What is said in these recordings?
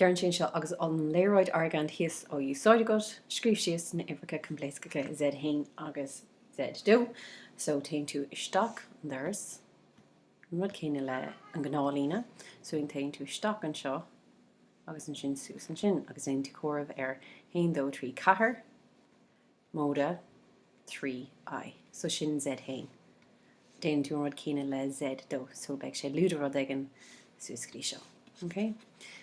Dearn sin seo agus an léróid argan híos ó úsáide got, scríb síos na Uimhreacha coimpléascacha Z hain agus Z dó, so tain tú isteach an doras, rud céine le an gnáilíne, so in tain tú isteach an seo, agus an sin sús an sin, agus ein tú córamh hain dó trí chathair, móda, 3I, so sin Z hain. Déan tú rud céine le Z dó, so beag sé lúda rud an súscrí seo. Okay?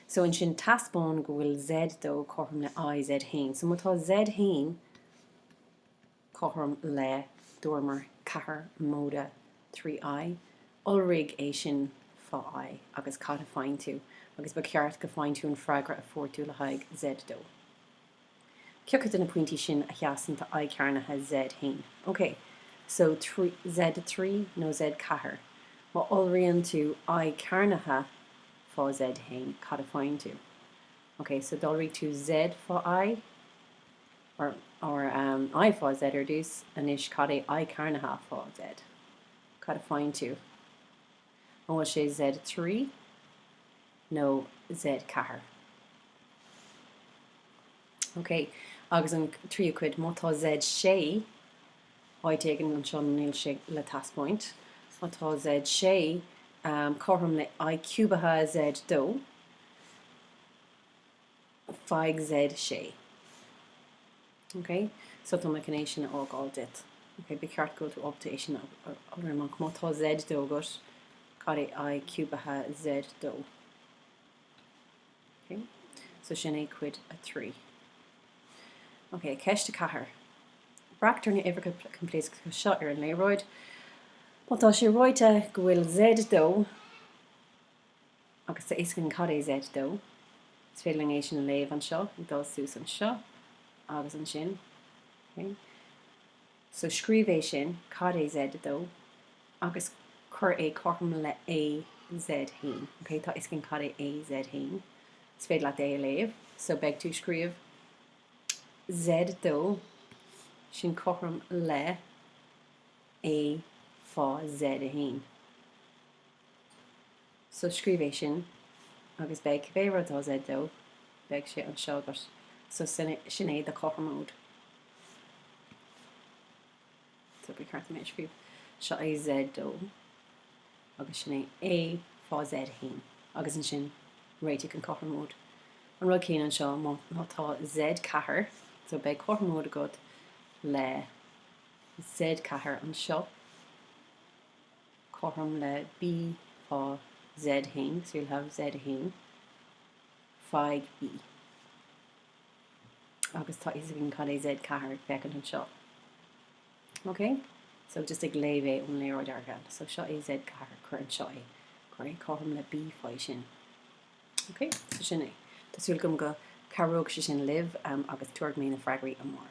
So in sin taspón go bhfuil Z dó chorm le I Z hain. So mátá Z hain chorm le dormer cahar móda 3I, ulrig é sin fá I agus cad a fáin tú, agus ba ceart go fáin tú an freigra a fórtú le haig Z dó. Ceachad in na pointí sin a cheasanta I cearnathe Z hain. Okay, so Z3 nó Z cahar. Má ulríonn tú I cearnathe fá Z hain, cad a fáin tú. Okay, so dulrí tú Z fá I, or I fá Z ar dús, and is cad é I cearnathe fá Z. Cad a fáin tú. An bhfuil sé Z3 nó Z cahar. Okay, agus an trí cuid mátá Z sé, áid tegan an seo níl sé le taspóint, mátá Z sé chorm le I cubatha Z dó, feig Z sé. Okay, so tá me cinné sin ágáil dit. Okay, be ceart go tú opta é sin agramach mátá Z dó got, cad é I cubatha Z dó. Okay, so sin é cuid a 3. Okay, ceiste cahar. Brachtar na Uimhreacha coimpléascacha seo ar an léróid. Mátá sé roite go bhfuil Z dó, agus sa éascann cad é Z dó. Is féidir é sin léamh an seo, dá sús an seo, agus an sin. Okay. So scríb é sin cad é Z dó, agus chur é chorm le A Z hain. Okay, tá éascann cad é A Z hain. Is féidir le é a léamh, so beag tú scríb Z dó sin chorm le A fá Z a hain. So scríb é sin, agus beag bhé rudtá Z dó, beag sé an seo got, so sin é de chorm mód. So be carta mé scríb seo é Z dó, agus sin é A fá Z hain, agus an sin réite an chorm mód. An rud céine an seo mátá Z cahar, so beag chorm mód agat le Z cahar an seo, chorm le B fá Z hain, so you'll have Z hain, feig B. Agus tá éascann cad é Z cahar beagán an seo. Okay, so just ag léamh é an léróid argan. So seo é Z cahar chuir an seo é, chuir é chorm le B fá sin. Okay, so sin é. Tásúil gom go caróg sé sin libh agus tuairg mé na freigraí amór.